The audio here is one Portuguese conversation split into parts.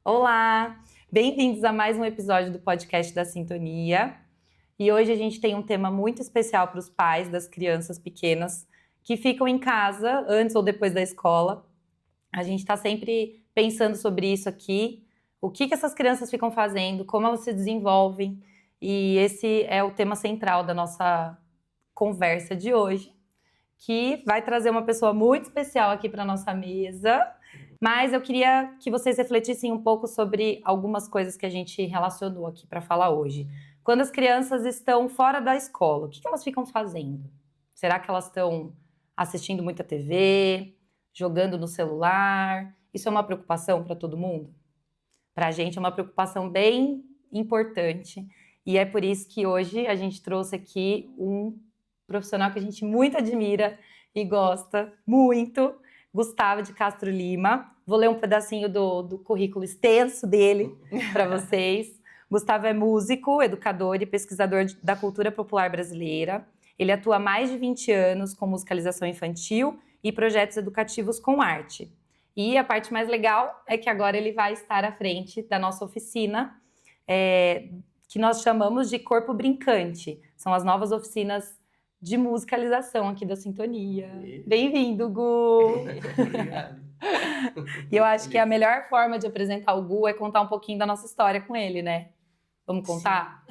Olá! Bem-vindos a mais um episódio do podcast da Sintonia. E hoje a gente tem um tema muito especial para os pais das crianças pequenas que ficam em casa antes ou depois da escola. A gente está sempre pensando sobre isso aqui, o que essas crianças ficam fazendo, como elas se desenvolvem. E esse é o tema central da nossa conversa de hoje, que vai trazer uma pessoa muito especial aqui para a nossa mesa. Mas eu queria que vocês refletissem um pouco sobre algumas coisas que a gente relacionou aqui para falar hoje. Quando as crianças estão fora da escola, o que elas ficam fazendo? Será que elas estão assistindo muita TV, jogando no celular? Isso é uma preocupação para todo mundo? Para a gente é uma preocupação bem importante. E é por isso que hoje a gente trouxe aqui um profissional que a gente muito admira e gosta muito, Gustavo de Castro Lima. Vou ler um pedacinho do currículo extenso dele para vocês. Gustavo é músico, educador e pesquisador da cultura popular brasileira. Ele atua há mais de 20 anos com musicalização infantil e projetos educativos com arte. E a parte mais legal é que agora ele vai estar à frente da nossa oficina, que nós chamamos de Corpo Brincante. São as novas oficinas de musicalização aqui da Sintonia. Bem-vindo, Gu! Obrigado. E eu acho que a melhor forma de apresentar o Gu é contar um pouquinho da nossa história com ele, né? Vamos contar?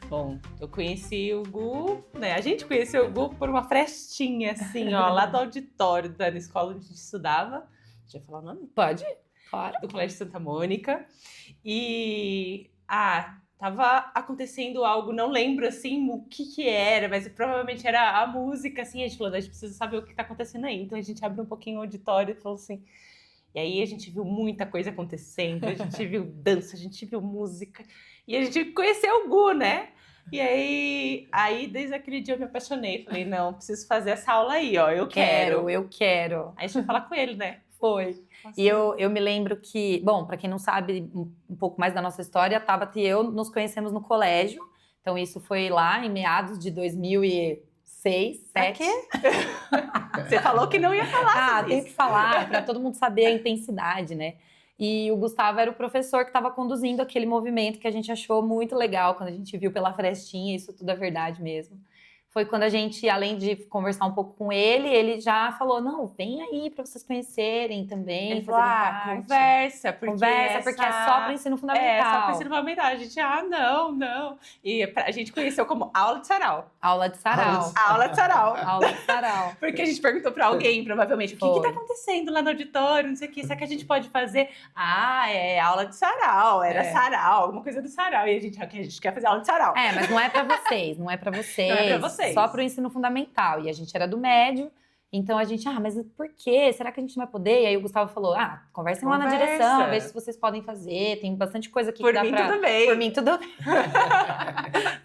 Bom, eu conheci o Gu, né? A gente conheceu o Gu por uma festinha, assim, ó, lá do auditório da escola onde a gente estudava. Já falar o nome? Pode? Claro. Do Colégio Santa Mônica. E, tava acontecendo algo, não lembro, assim, o que era, mas provavelmente era a música, assim. A gente falou, a gente precisa saber o que tá acontecendo aí. Então a gente abriu um pouquinho o auditório e falou assim... E aí a gente viu muita coisa acontecendo, a gente viu dança, a gente viu música. E a gente conheceu o Gu, né? E aí desde aquele dia eu me apaixonei. Falei, não, preciso fazer essa aula aí, ó, eu quero. Eu quero. Aí a gente foi falar com ele, né? Foi. Nossa. E eu me lembro que, bom, para quem não sabe um pouco mais da nossa história, a Tabata e eu nos conhecemos no colégio. Então isso foi lá em meados de 2006, 2007. Você falou que não ia falar sobre tem isso. que falar, para todo mundo saber a intensidade, né? E o Gustavo era o professor que estava conduzindo aquele movimento que a gente achou muito legal quando a gente viu pela frestinha, isso tudo é verdade mesmo. Foi quando a gente, além de conversar um pouco com ele, ele já falou, não, vem aí para vocês conhecerem também. Ele falou, conversa, porque é só para o ensino fundamental. É, só para o ensino fundamental. A gente, não. E a gente conheceu como aula de sarau. Aula de sarau. Aula de sarau. Aula de sarau. Porque a gente perguntou para alguém, provavelmente, o que tá acontecendo lá no auditório, não sei o que, será que a gente pode fazer? É aula de sarau, era sarau, alguma coisa do sarau. E a gente quer fazer aula de sarau. Mas não é para vocês, não é para vocês. Não é para vocês. Só para o ensino fundamental. E a gente era do médio, então a gente, mas por quê? Será que a gente não vai poder? E aí o Gustavo falou, conversem lá na direção, veja se vocês podem fazer, tem bastante coisa aqui por que dá pra... Tudo bem. Por mim, tudo bem.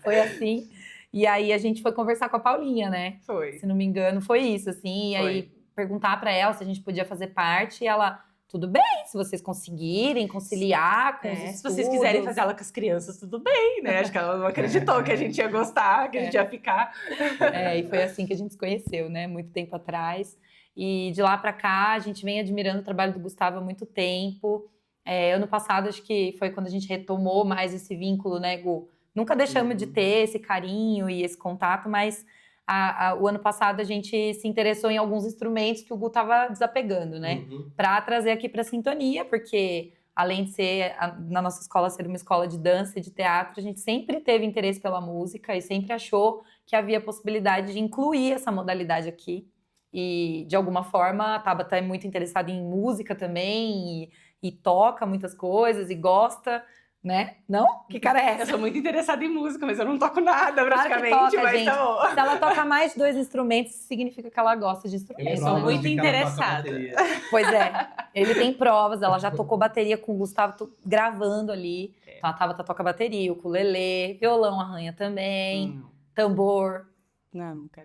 Foi assim. E aí a gente foi conversar com a Paulinha, né? Foi. Se não me engano, foi isso, assim. E aí perguntar pra ela se a gente podia fazer parte, e ela... Tudo bem, se vocês conseguirem conciliar com os estudos. Se vocês quiserem fazer aula com as crianças, tudo bem, né? Acho que ela não acreditou que a gente ia gostar, que a gente ia ficar. E foi assim que a gente se conheceu, né? Muito tempo atrás. E de lá pra cá, a gente vem admirando o trabalho do Gustavo há muito tempo. Ano passado, acho que foi quando a gente retomou mais esse vínculo, né, Gu? Nunca deixamos de ter esse carinho e esse contato, mas... o ano passado a gente se interessou em alguns instrumentos que o Gu estava desapegando, né? Para trazer aqui para a Sintonia, porque além de ser, na nossa escola ser uma escola de dança e de teatro, a gente sempre teve interesse pela música e sempre achou que havia possibilidade de incluir essa modalidade aqui. E, de alguma forma, a Tabata é muito interessada em música também e toca muitas coisas e gosta... Né? Não? Que cara é essa? Eu sou muito interessada em música, mas eu não toco nada praticamente. Claro que toca, mas gente. tá bom. Se ela toca mais de 2 instrumentos, significa que ela gosta de instrumentos. Eu sou muito interessada. Pois é. Ele tem provas, ela já tocou bateria com o Gustavo, gravando ali. Então a Tabata toca bateria, ukulele, violão arranha também, tambor,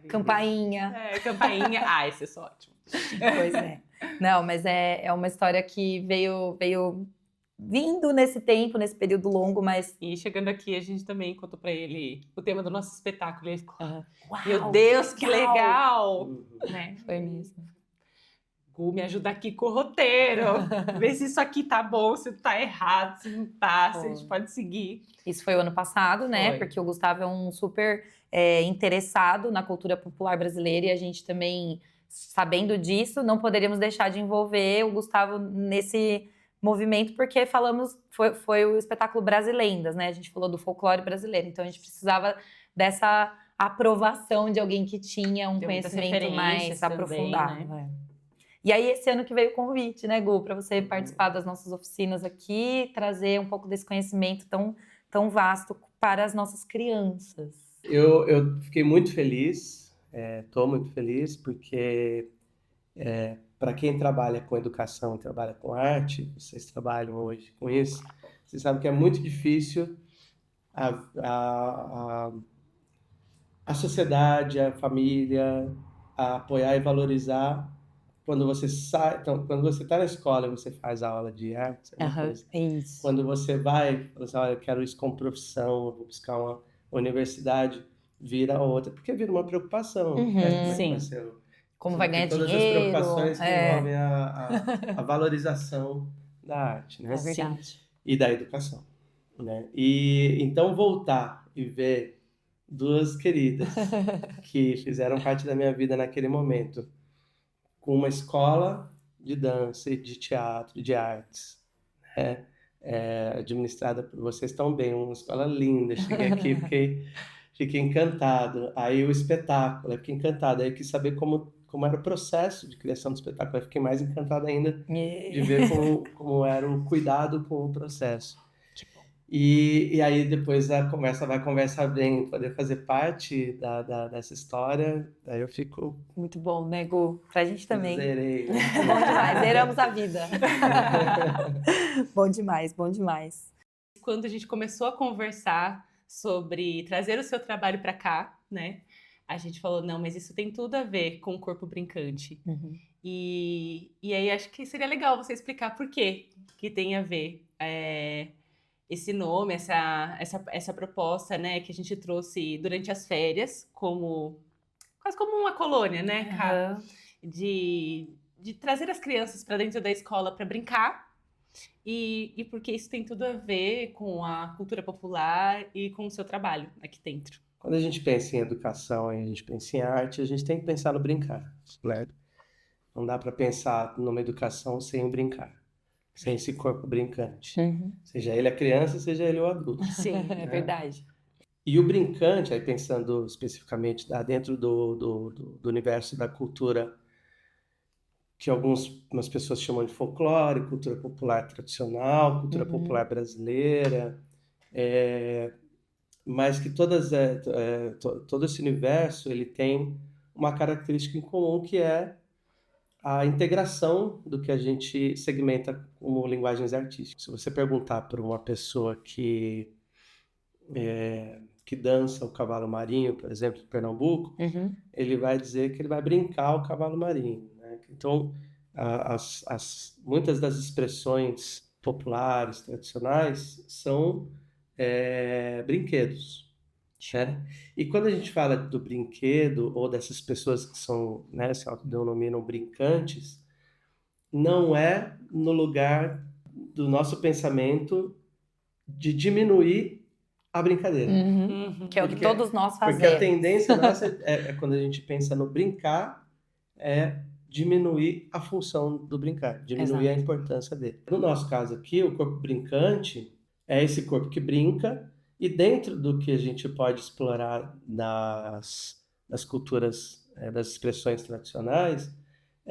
campainha. Campainha. Esse é ótimo. Pois é. Não, mas é uma história que veio vindo nesse tempo, nesse período longo, mas... E chegando aqui, a gente também contou pra ele o tema do nosso espetáculo. E ele ficou, Uau, meu Deus, que legal! Né? Foi mesmo. Gu, me ajuda aqui com o roteiro. Vê se isso aqui tá bom, se tá errado, se não tá, se a gente pode seguir. Isso foi o ano passado, né? Foi. Porque o Gustavo é um super interessado na cultura popular brasileira e a gente também, sabendo disso, não poderíamos deixar de envolver o Gustavo nesse movimento, porque foi o espetáculo Brasilendas, né? A gente falou do folclore brasileiro, então a gente precisava dessa aprovação de alguém que tinha um Deu muitas conhecimento mais referências também, aprofundado. né? E aí, esse ano que veio o convite, né, Gu, para você participar das nossas oficinas aqui, trazer um pouco desse conhecimento tão vasto para as nossas crianças. Eu fiquei muito feliz, estou muito feliz, porque para quem trabalha com educação, trabalha com arte, vocês trabalham hoje com isso, vocês sabem que é muito difícil a sociedade, a família, a apoiar e valorizar quando você sai. Então, quando você está na escola e você faz a aula de arte, é uma coisa. É isso. Quando você vai, fala assim, olha, eu quero isso como profissão, eu vou buscar uma universidade, vira outra, porque vira uma preocupação. Sim. Como vai ganhar todas dinheiro. as preocupações que envolvem a valorização da arte, né? É verdade. E da educação, né? E então voltar e ver duas queridas que fizeram parte da minha vida naquele momento, com uma escola de dança e de teatro, de artes, né? Administrada por vocês tão bem, uma escola linda. Cheguei aqui, fiquei encantado. Aí o espetáculo, eu fiquei encantado. Aí eu quis saber como era o processo de criação do espetáculo. Aí fiquei mais encantado ainda de ver como era o cuidado com o processo. E aí depois a conversa vem, poder fazer parte dessa história, aí eu fico... Muito bom, né, Gu? Pra gente também. Zerei. Bom demais, zeramos a vida. Bom demais, bom demais. Quando a gente começou a conversar sobre trazer o seu trabalho para cá, né? A gente falou, não, mas isso tem tudo a ver com o corpo brincante. E aí acho que seria legal você explicar por que tem a ver esse nome, essa proposta, né, que a gente trouxe durante as férias, quase como uma colônia, né, cara? De trazer as crianças para dentro da escola para brincar, e porque isso tem tudo a ver com a cultura popular e com o seu trabalho aqui dentro. Quando a gente pensa em educação e a gente pensa em arte, a gente tem que pensar no brincar, certo? Não dá para pensar numa educação sem o brincar, sem esse corpo brincante. Seja ele a criança, seja ele o adulto. Sim, é verdade. E o brincante, aí pensando especificamente dentro do universo da cultura, que algumas pessoas chamam de folclore, cultura popular tradicional, cultura popular brasileira, mas que todo esse universo ele tem uma característica em comum, que é a integração do que a gente segmenta como linguagens artísticas. Se você perguntar para uma pessoa que dança o cavalo marinho, por exemplo, em Pernambuco, ele vai dizer que ele vai brincar o cavalo marinho, né? Então, muitas das expressões populares, tradicionais, são brinquedos. Né? E quando a gente fala do brinquedo, ou dessas pessoas que são, né, se autodenominam brincantes, não é no lugar do nosso pensamento de diminuir a brincadeira. Que é o que todos nós fazemos. Porque a tendência nossa quando a gente pensa no brincar, é diminuir a função do brincar, diminuir a importância dele. No nosso caso aqui, o corpo brincante é esse corpo que brinca, e dentro do que a gente pode explorar das culturas, das expressões tradicionais,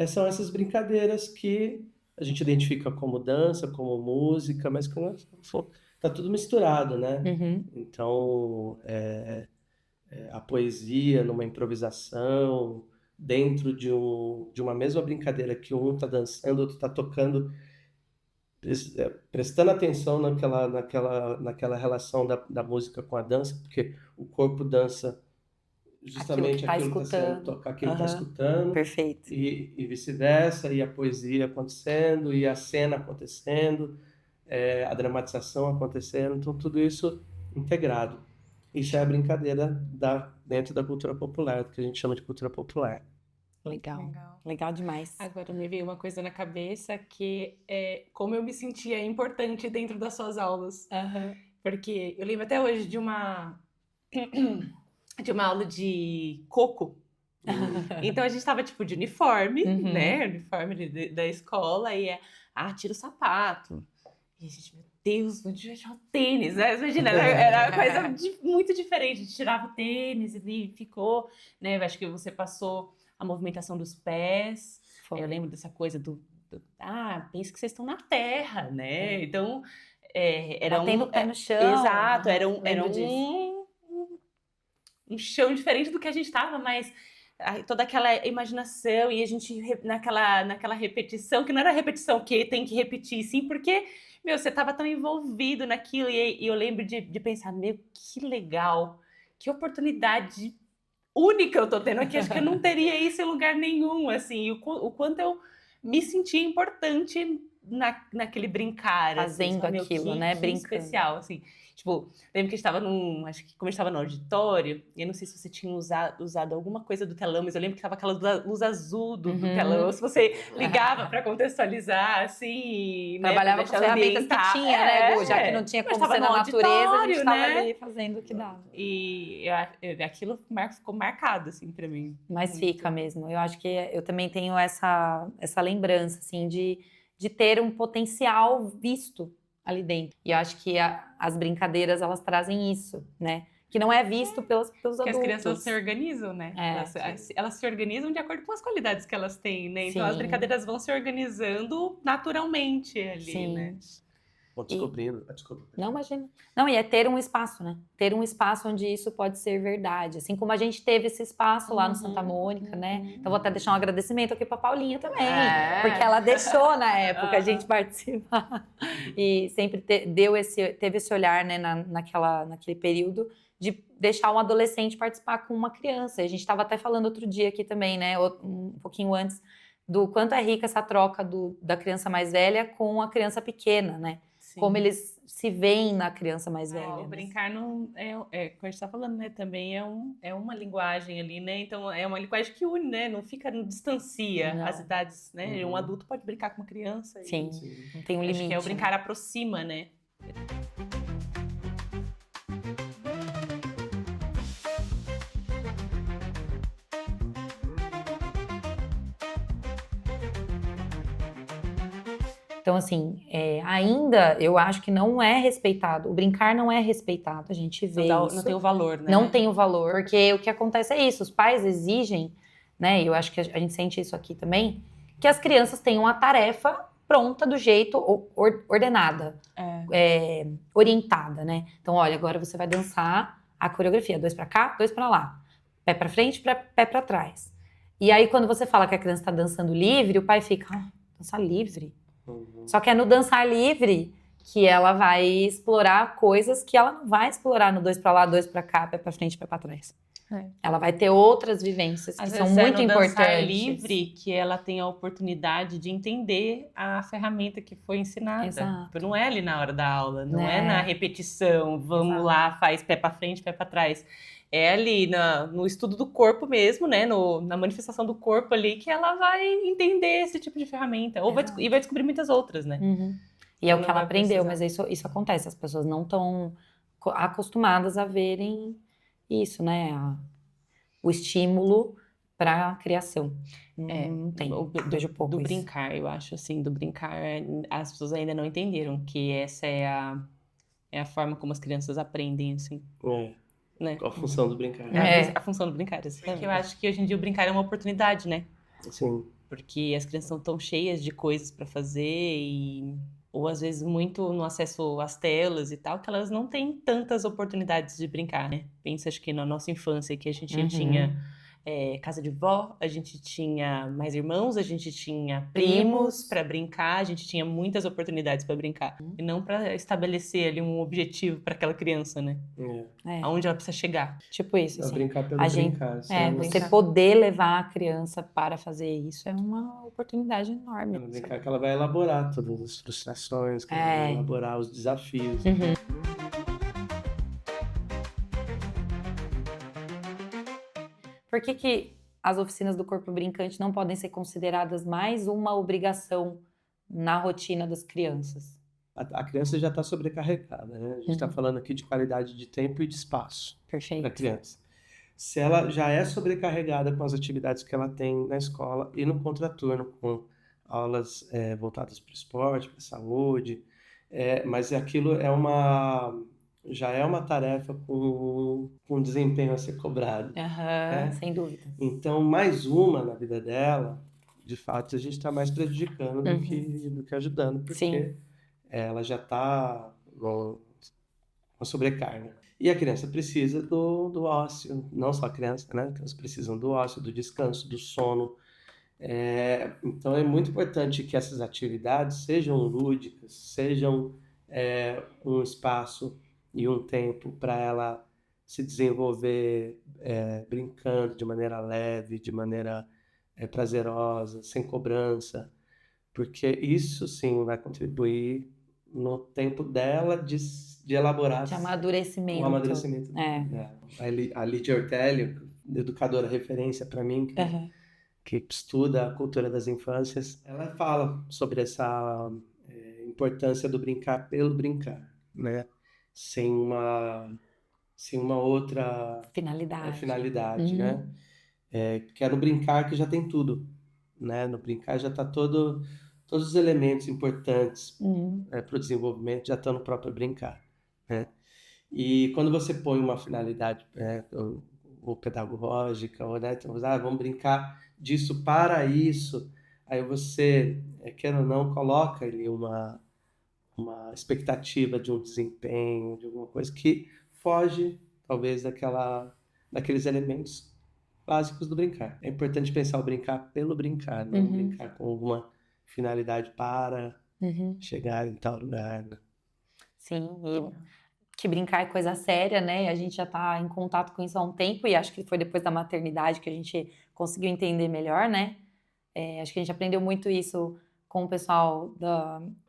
são essas brincadeiras que a gente identifica como dança, como música, mas está tudo misturado, né? Então, a poesia numa improvisação, dentro de uma mesma brincadeira que um está dançando, outro está tocando, prestando atenção naquela relação da música com a dança, porque o corpo dança justamente aquilo que está escutando. Perfeito. E vice-versa, e a poesia acontecendo, e a cena acontecendo, a dramatização acontecendo, então tudo isso integrado. Isso é a brincadeira dentro da cultura popular, que a gente chama de cultura popular. Legal. Legal. Legal demais. Agora me veio uma coisa na cabeça que é como eu me sentia importante dentro das suas aulas. Porque eu lembro até hoje de uma aula de coco. Então a gente tava tipo de uniforme, Uhum. né? Uniforme da escola e tira o sapato. E a gente, meu Deus, onde vai tirar o tênis? Né? Imagina, era uma coisa muito diferente. A gente tirava o tênis e ficou, né? Acho que você passou a movimentação dos pés. Foi. Eu lembro dessa coisa pensa que vocês estão na terra, né? Então, era Batendo o pé no chão. Exato, era Lembro disso. um chão diferente do que a gente estava, mas toda aquela imaginação e a gente naquela repetição, que não era repetição que tem que repetir, sim, porque, meu, você estava tão envolvido naquilo e eu lembro de pensar, meu, que legal, que oportunidade única eu tô tendo aqui, acho que eu não teria isso em lugar nenhum, assim, o quanto eu me sentia importante naquele brincar. Fazendo assim, aquilo, né? Que Brincando. especial, assim. Tipo, lembro que a gente tava acho que como a gente tava no auditório, eu não sei se você tinha usado alguma coisa do telão, mas eu lembro que tava aquela luz azul do telão, se você ligava pra contextualizar, assim, Trabalhava né, com as ferramentas que tinha, né, Gu? Já que não tinha mas como tava ser no na natureza, a gente auditório, tava né? ali fazendo o que dava. E aquilo ficou marcado, assim, pra mim. Mas Muito. fica mesmo. Eu acho que eu também tenho essa lembrança, assim, de ter um potencial visto ali dentro. E eu acho que as brincadeiras, elas trazem isso, né? Que não é visto pelos adultos. Que as crianças se organizam, né? É. Elas se organizam de acordo com as qualidades que elas têm, né? Então Sim. as brincadeiras vão se organizando naturalmente ali, Sim. né? Vou descobrindo. Desculpa. Não, imagina. Não, e é ter um espaço, né? Ter um espaço onde isso pode ser verdade. Assim como a gente teve esse espaço lá no Santa Mônica, né? Então vou até deixar um agradecimento aqui pra Paulinha também. Porque ela deixou na época a gente participar. E sempre teve esse olhar, né, naquele período, de deixar um adolescente participar com uma criança. E a gente estava até falando outro dia aqui também, né? Um pouquinho antes, do quanto é rica essa troca da criança mais velha com a criança pequena, né? Sim. Como eles se veem na criança mais velha. O né? brincar não como a gente tá falando, né? Também é uma linguagem ali, né? Então é uma linguagem que une, né? Não distancia Não. as idades, né? Uhum. Um adulto pode brincar com uma criança. Sim, não tem um Acho limite. que o brincar aproxima, né? Então, assim, ainda eu acho que não é respeitado. O brincar não é respeitado. A gente vê isso. Não tem o valor, né? Não tem o valor, porque o que acontece é isso. Os pais exigem, né? E eu acho que a gente sente isso aqui também, que as crianças tenham a tarefa pronta do jeito ordenada, orientada, né? Então, olha, agora você vai dançar a coreografia, 2 pra cá, 2 pra lá, pé pra frente, pé pra trás. E aí, quando você fala que a criança tá dançando livre, o pai fica, dançar livre? Uhum. Só que é no dançar livre que ela vai explorar coisas que ela não vai explorar no 2 pra lá, 2 pra cá, pé pra frente, pé pra trás. Ela vai ter outras vivências que são muito importantes. Dançar livre que ela tem a oportunidade de entender a ferramenta que foi ensinada. Exato. Não é ali na hora da aula, não é na repetição, vamos lá, faz pé pra frente, pé pra trás. É ali no estudo do corpo mesmo, né? Na manifestação do corpo ali que ela vai entender esse tipo de ferramenta. E vai descobrir muitas outras, né? Uhum. E é o que ela aprendeu, precisar. mas isso acontece. As pessoas não estão acostumadas a verem isso, né? O estímulo para a criação. Não tem. Vejo pouco do isso. brincar, eu acho assim, do brincar, as pessoas ainda não entenderam que essa é a forma como as crianças aprendem, assim. Né? Qual a função do brincar? A função do brincar, assim. Porque eu acho que hoje em dia o brincar é uma oportunidade, né? Sim. Porque as crianças estão cheias de coisas para fazer ou às vezes muito no acesso às telas e tal, que elas não têm tantas oportunidades de brincar, né? Pensa, acho que na nossa infância que a gente tinha casa de vó, a gente tinha mais irmãos, a gente tinha primos para brincar, a gente tinha muitas oportunidades para brincar. E não para estabelecer ali um objetivo para aquela criança, né? Aonde ela precisa chegar. Tipo isso, É assim. brincar pelo A gente- brincar. Você poder levar a criança para fazer isso é uma oportunidade enorme. Pelo brincar que ela vai elaborar todas as frustrações, que ela vai elaborar os desafios. Por que as oficinas do corpo brincante não podem ser consideradas mais uma obrigação na rotina das crianças? A criança já está sobrecarregada, né? A gente está falando aqui de qualidade de tempo e de espaço para a Perfeito. criança. Se ela já é sobrecarregada com as atividades que ela tem na escola e no contraturno, com aulas voltadas para o esporte, para a saúde, mas aquilo já é uma tarefa com desempenho a ser cobrado. Sem dúvida. Então, mais uma na vida dela, de fato, a gente está mais prejudicando do que ajudando, porque Sim. ela já está com sobrecarga. E a criança precisa do ócio, não só a criança, né? As crianças precisam do ócio, do descanso, do sono. Então, é muito importante que essas atividades sejam lúdicas, sejam um espaço e um tempo para ela se desenvolver brincando de maneira leve, de maneira prazerosa, sem cobrança, porque isso sim vai contribuir no tempo dela de elaborar De amadurecimento. o amadurecimento. A Lídia Ortelli, educadora referência para mim, que estuda a cultura das infâncias, ela fala sobre essa importância do brincar pelo brincar, né? Sem uma outra finalidade, né? Que é no brincar que já tem tudo, né? No brincar já está todos os elementos importantes para o desenvolvimento já estão no próprio brincar, né? E quando você põe uma finalidade ou pedagógica, ou, né, então, vamos brincar disso para isso, aí você, quer ou não, coloca ali uma expectativa de um desempenho, de alguma coisa que foge, talvez, daqueles elementos básicos do brincar. É importante pensar o brincar pelo brincar, não brincar com alguma finalidade para chegar em tal lugar, né? Sim, e que brincar é coisa séria, né? A gente já está em contato com isso há um tempo e acho que foi depois da maternidade que a gente conseguiu entender melhor, né? Acho que a gente aprendeu muito isso com o pessoal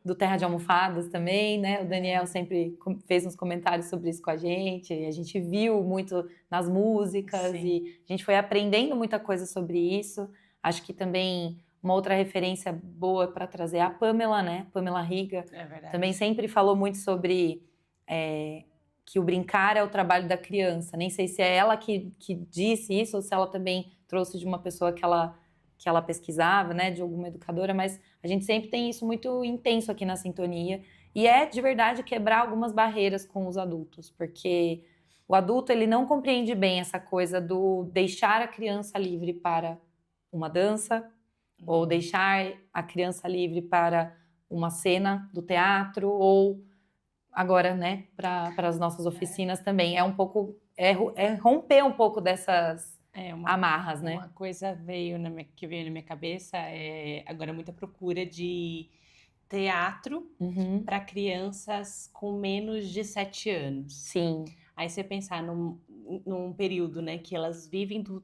do Terra de Almofadas também, né? O Daniel sempre fez uns comentários sobre isso com a gente viu muito nas músicas e a gente foi aprendendo muita coisa sobre isso. Acho que também uma outra referência boa para trazer é a Pamela, né? Pamela Riga. É verdade. Também sempre falou muito sobre que o brincar é o trabalho da criança. Nem sei se é ela que disse isso ou se ela também trouxe de uma pessoa que ela pesquisava, né, de alguma educadora, mas a gente sempre tem isso muito intenso aqui na Sintonia e é de verdade quebrar algumas barreiras com os adultos, porque o adulto ele não compreende bem essa coisa do deixar a criança livre para uma dança ou deixar a criança livre para uma cena do teatro ou agora, né, para as nossas oficinas também. É um pouco, romper um pouco dessas amarras, né? Uma coisa que veio na minha cabeça agora muita procura de teatro para crianças com menos de 7 anos. Sim. Aí você pensar num período, né, que elas vivem do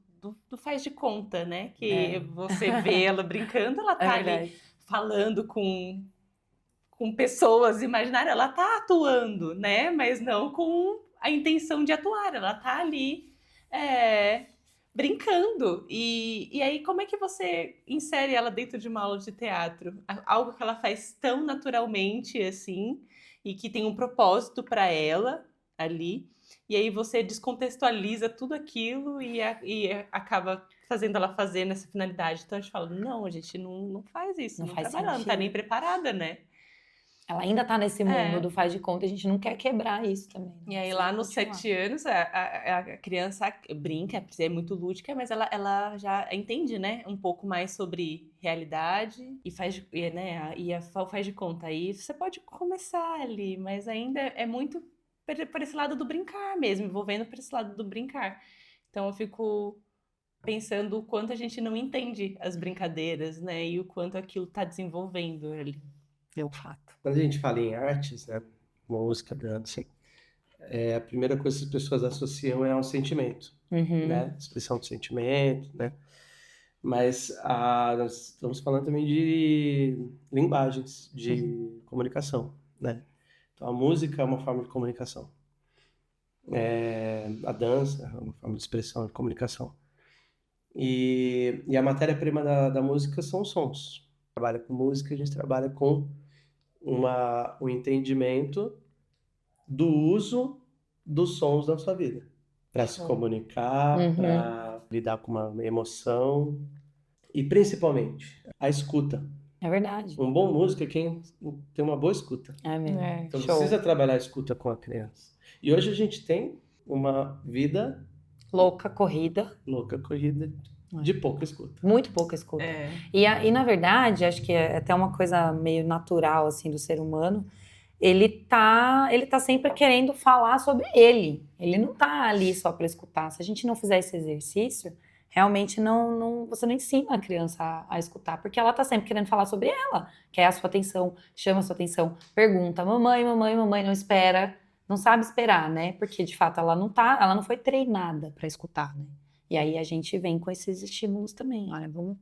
faz de conta, né? Que você vê ela brincando, ela tá ali falando com pessoas imaginárias, ela tá atuando, né? Mas não com a intenção de atuar, ela tá ali brincando. E aí, como é que você insere ela dentro de uma aula de teatro? Algo que ela faz tão naturalmente, assim, e que tem um propósito para ela ali. E aí você descontextualiza tudo aquilo e acaba fazendo ela fazer nessa finalidade. Então a gente fala, não, a gente não faz isso, não faz trabalha, ela não tá nem preparada, né? Ela ainda tá nesse mundo do faz de conta, a gente não quer quebrar isso também. E aí lá nos 7 anos, a criança brinca, é muito lúdica, mas ela já entende, né, um pouco mais sobre realidade e faz de conta. Aí você pode começar ali, mas ainda é muito por esse lado do brincar mesmo, envolvendo por esse lado do brincar. Então eu fico pensando o quanto a gente não entende as brincadeiras, né? E o quanto aquilo tá desenvolvendo ali. É um fato. Quando a gente fala em artes, né? Música, dança, a primeira coisa que as pessoas associam é ao sentimento, né? Expressão de sentimento, né? Mas nós estamos falando também de linguagens, de comunicação, né? Então, a música é uma forma de comunicação. A dança é uma forma de expressão, de comunicação. E a matéria-prima da música são os sons. Trabalha com música, a gente trabalha com o entendimento do uso dos sons na sua vida. Para se comunicar, para lidar com uma emoção e principalmente a escuta. É verdade. Um bom músico é quem tem uma boa escuta. É mesmo. Então Show. precisa trabalhar a escuta com a criança. E hoje a gente tem uma vida Louca corrida. louca, corrida de pouca escuta. Muito pouca escuta. É. E na verdade, acho que é até uma coisa meio natural, assim, do ser humano. Ele tá sempre querendo falar sobre ele. Ele não tá ali só para escutar. Se a gente não fizer esse exercício, realmente você não ensina a criança a escutar, porque ela tá sempre querendo falar sobre ela, quer a sua atenção, chama a sua atenção, pergunta, mamãe, mamãe, mamãe, não espera, não sabe esperar, né? Porque de fato ela não foi treinada para escutar, né? E aí a gente vem com esses estímulos também. Olha, vamos,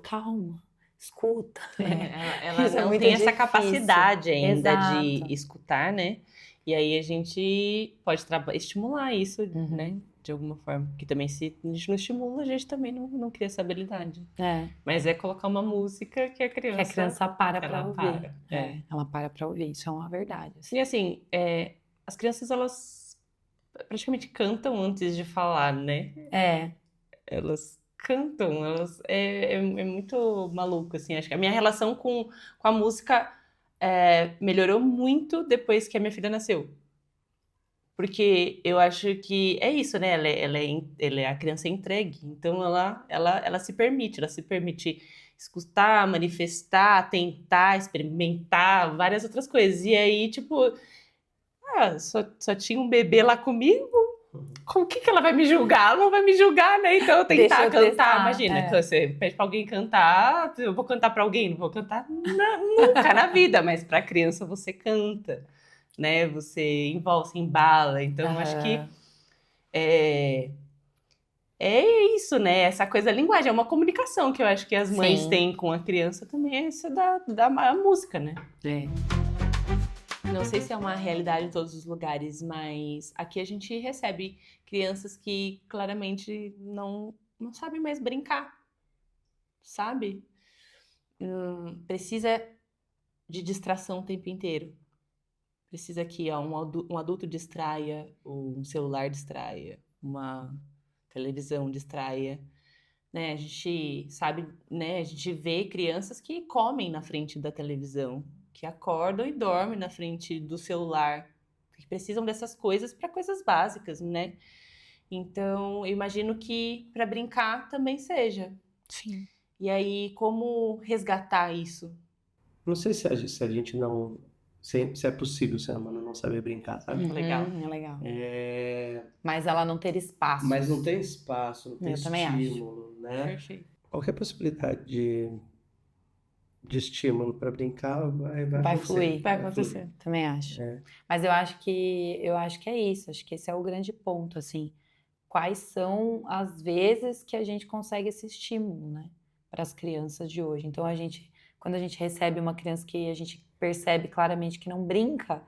calma, escuta. Ela Isso é não muito tem essa difícil. capacidade ainda Exato. de escutar, né? E aí a gente pode estimular isso, né? De alguma forma. Porque também se a gente não estimula, a gente também não cria essa habilidade. É. Mas é colocar uma música que a criança... Que a criança para ela pra ouvir. para, Ela para ouvir. Isso é uma verdade. Assim. E assim, as crianças, elas praticamente cantam antes de falar, né? Elas cantam, é muito maluco, assim. Acho que a minha relação com a música melhorou muito depois que a minha filha nasceu. Porque eu acho que é isso, né? Ela é a criança entregue. Então, ela se permite escutar, manifestar, tentar, experimentar, várias outras coisas. E aí, tipo, só tinha um bebê lá comigo. Com o que ela vai me julgar? Ela não vai me julgar, né? Então, eu tentar cantar. Imagina, você pede pra alguém cantar, eu vou cantar pra alguém? Não vou cantar nunca na vida, mas pra criança você canta, né? Você envolve, se embala. Então, eu acho que é isso, né? Essa coisa da linguagem, é uma comunicação que eu acho que as mães têm com a criança também, é isso da música, né? Não sei se é uma realidade em todos os lugares, mas aqui a gente recebe crianças que claramente não sabem mais brincar, sabe? Precisa de distração o tempo inteiro. Precisa que um adulto distraia, um celular distraia, uma televisão distraia. Né? A gente sabe, né? A gente vê crianças que comem na frente da televisão, que acordam e dormem na frente do celular, que precisam dessas coisas para coisas básicas, né? Então, eu imagino que para brincar também seja. Sim. E aí, como resgatar isso? Não sei se a gente não... Se é possível ser humano não saber brincar, sabe? Legal. É legal. Mas ela não ter espaço. Mas não tem espaço, não tem Eu também estímulo, né? Perfeito. Qualquer possibilidade de estímulo para brincar Vai fluir. Vai acontecer. Também acho. Mas eu acho que é isso. Acho que esse é o grande ponto, assim. Quais são as vezes que a gente consegue esse estímulo, né? Para as crianças de hoje. Então, quando a gente recebe uma criança que a gente percebe claramente que não brinca,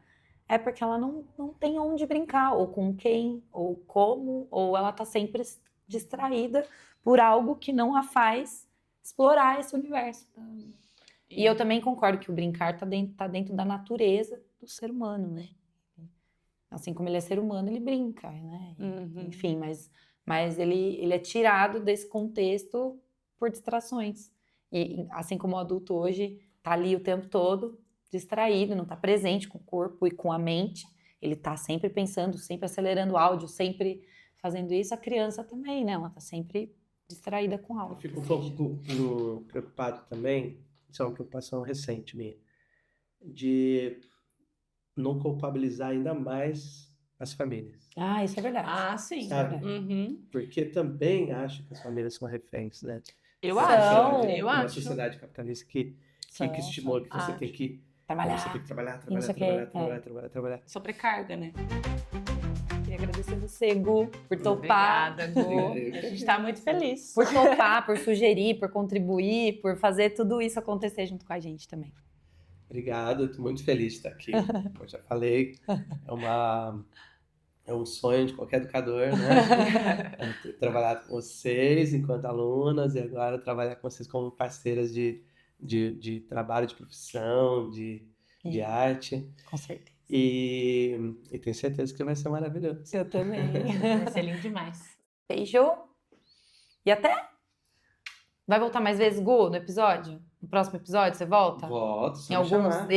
é porque ela não tem onde brincar, ou com quem, ou como, ou ela tá sempre distraída por algo que não a faz explorar esse universo. E eu também concordo que o brincar tá dentro da natureza do ser humano, né? Assim como ele é ser humano, ele brinca, né? Enfim, mas ele é tirado desse contexto por distrações. E assim como o adulto hoje tá ali o tempo todo, distraído, não tá presente com o corpo e com a mente, ele tá sempre pensando, sempre acelerando o áudio, sempre fazendo isso, a criança também, né? Ela tá sempre distraída com algo. Eu fico um pouco preocupado também, isso é uma preocupação recente minha, de não culpabilizar ainda mais as famílias. Ah, isso é verdade. Ah, sim. Sabe? Uhum. Porque também acho que as famílias são reféns, né? Eu São. acho. Eu Uma acho. sociedade capitalista que São, estimula que você acho. tem que Trabalhar. você tem que trabalhar, E não sei trabalhar, o quê, trabalhar, trabalhar, trabalhar. Sobrecarga, né? Queria agradecer você, Gu, por topar. Obrigada, Gu. A gente tá muito feliz. Por topar, por sugerir, por contribuir, por fazer tudo isso acontecer junto com a gente também. Obrigado, estou muito feliz de estar aqui. Como eu já falei, é um sonho de qualquer educador, né? Ter trabalhado com vocês enquanto alunas e agora trabalhar com vocês como parceiras de trabalho, de profissão, de arte. Com certeza. E tenho certeza que vai ser maravilhoso. Eu também. Vai ser lindo demais. Beijo. E até. Vai voltar mais vezes, Gu, no episódio? No próximo episódio, você volta? Volto, só Em me alguns. chamar.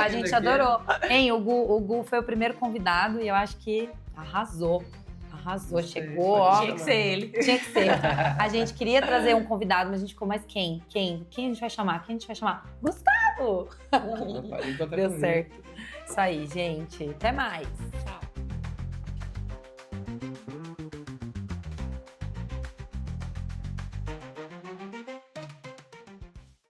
A gente adorou. Hein, o Gu foi o primeiro convidado e eu acho que arrasou. Arrasou, chegou, ó. Tinha que ser ele. Tinha que ser. A gente queria trazer um convidado, mas a gente ficou, mas quem? Quem a gente vai chamar? Quem a gente vai chamar? Gustavo! Pode encontrar Deu comigo. certo. Isso aí, gente. Até mais.